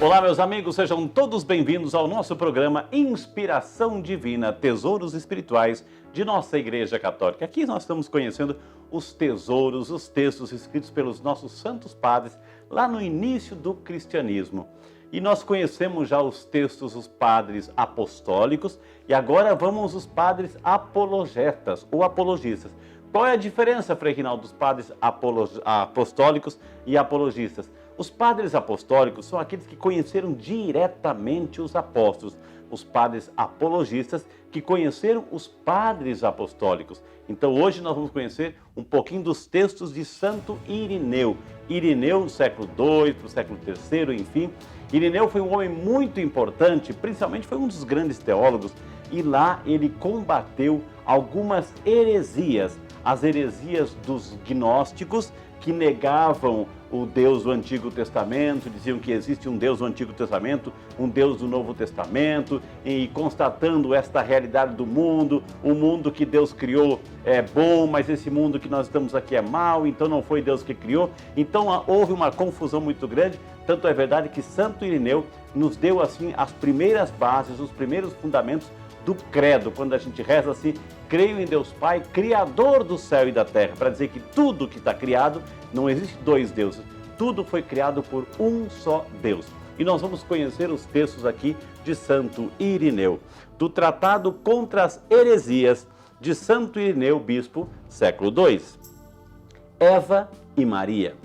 Olá, meus amigos, sejam todos bem-vindos ao nosso programa Inspiração Divina, Tesouros Espirituais de nossa Igreja Católica. Aqui nós estamos conhecendo os tesouros, os textos escritos pelos nossos santos padres lá no início do cristianismo. E nós conhecemos já os textos dos padres apostólicos e agora vamos os padres apologetas ou apologistas. Qual é a diferença, Frei Rinaldo, dos padres apostólicos e apologistas? Os padres apostólicos são aqueles que conheceram diretamente os apóstolos. Os padres apologistas que conheceram os padres apostólicos. Então hoje nós vamos conhecer um pouquinho dos textos de Santo Irineu. Irineu, do século II para o século III, enfim. Irineu foi um homem muito importante, principalmente foi um dos grandes teólogos. E lá ele combateu algumas heresias. As heresias dos gnósticos, que negavam o Deus do Antigo Testamento, diziam que existe um Deus do Antigo Testamento, um Deus do Novo Testamento, e constatando esta realidade do mundo, o mundo que Deus criou é bom, mas esse mundo que nós estamos aqui é mau, então não foi Deus que criou. Então houve uma confusão muito grande, tanto é verdade que Santo Irineu nos deu assim as primeiras bases, os primeiros fundamentos do credo, quando a gente reza assim: creio em Deus Pai, Criador do céu e da terra, para dizer que tudo que está criado, não existe dois deuses, tudo foi criado por um só Deus. E nós vamos conhecer os textos aqui de Santo Irineu, do Tratado contra as Heresias de Santo Irineu, bispo, século II. Eva e Maria.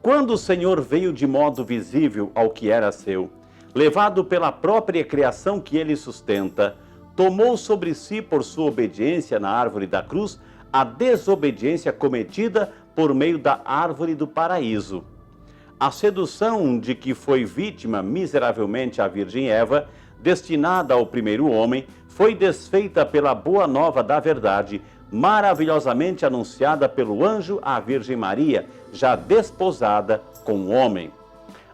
Quando o Senhor veio de modo visível ao que era seu, levado pela própria criação que ele sustenta, tomou sobre si, por sua obediência na árvore da cruz, a desobediência cometida por meio da árvore do paraíso. A sedução de que foi vítima miseravelmente a Virgem Eva, destinada ao primeiro homem, foi desfeita pela boa nova da verdade, maravilhosamente anunciada pelo anjo à Virgem Maria, já desposada com o homem.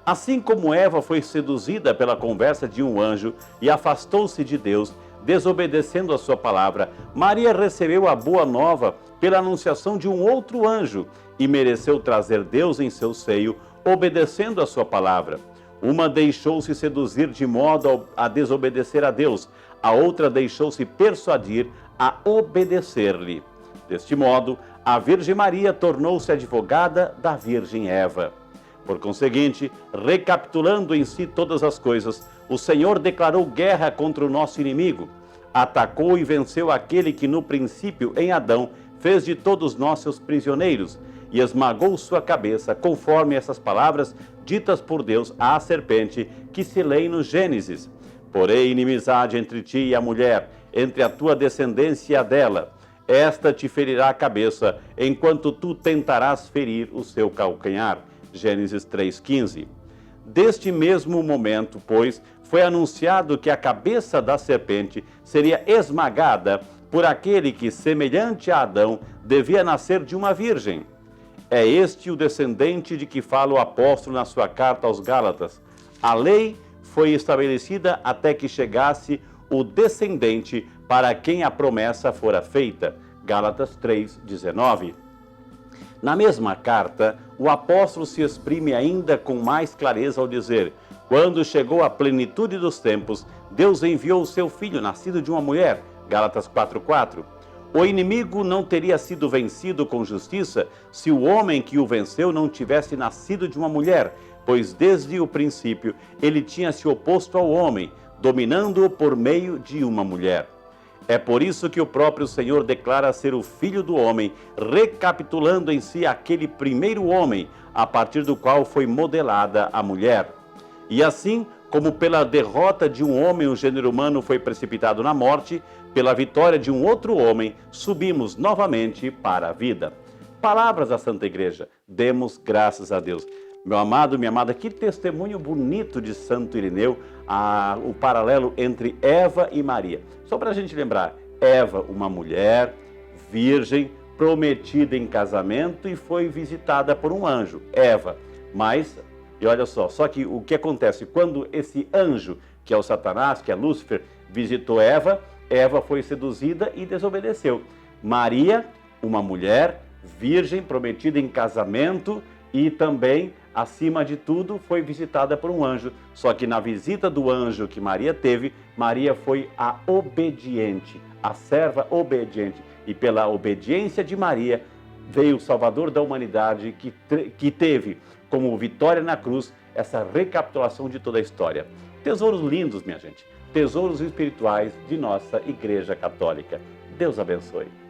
Assim como Eva foi seduzida pela conversa de um anjo e afastou-se de Deus, desobedecendo a sua palavra, Maria recebeu a boa nova pela anunciação de um outro anjo e mereceu trazer Deus em seu seio, obedecendo a sua palavra. Uma deixou-se seduzir de modo a desobedecer a Deus, a outra deixou-se persuadir a obedecer-lhe. Deste modo, a Virgem Maria tornou-se advogada da Virgem Eva. Por conseguinte, recapitulando em si todas as coisas, o Senhor declarou guerra contra o nosso inimigo. Atacou e venceu aquele que no princípio, em Adão, fez de todos nós seus prisioneiros e esmagou sua cabeça, conforme essas palavras ditas por Deus à serpente, que se leem no Gênesis. Porém, inimizade entre ti e a mulher, entre a tua descendência e a dela. Esta te ferirá a cabeça, enquanto tu tentarás ferir o seu calcanhar. Gênesis 3,15. Deste mesmo momento, pois, foi anunciado que a cabeça da serpente seria esmagada por aquele que, semelhante a Adão, devia nascer de uma virgem. É este o descendente de que fala o apóstolo na sua carta aos Gálatas. A lei foi estabelecida até que chegasse o descendente para quem a promessa fora feita. Gálatas 3,19. Na mesma carta, o apóstolo se exprime ainda com mais clareza ao dizer: quando chegou a plenitude dos tempos, Deus enviou o seu filho, nascido de uma mulher. Gálatas 4,4. O inimigo não teria sido vencido com justiça se o homem que o venceu não tivesse nascido de uma mulher, pois desde o princípio ele tinha se oposto ao homem, dominando-o por meio de uma mulher. É por isso que o próprio Senhor declara ser o Filho do Homem, recapitulando em si aquele primeiro homem, a partir do qual foi modelada a mulher. E assim, como pela derrota de um homem o gênero humano foi precipitado na morte, pela vitória de um outro homem, subimos novamente para a vida. Palavras da Santa Igreja, demos graças a Deus. Meu amado, minha amada, que testemunho bonito de Santo Irineu, o paralelo entre Eva e Maria. Só para a gente lembrar, Eva, uma mulher virgem, prometida em casamento e foi visitada por um anjo, Eva. Mas, e olha só que o que acontece quando esse anjo, que é o Satanás, que é Lúcifer, visitou Eva, Eva foi seduzida e desobedeceu. Maria, uma mulher virgem, prometida em casamento, e também acima de tudo, foi visitada por um anjo. Só que na visita do anjo que Maria teve, Maria foi a obediente, a serva obediente. E pela obediência de Maria, veio o Salvador da humanidade, que teve como vitória na cruz essa recapitulação de toda a história. Tesouros lindos, minha gente. Tesouros espirituais de nossa Igreja Católica. Deus abençoe.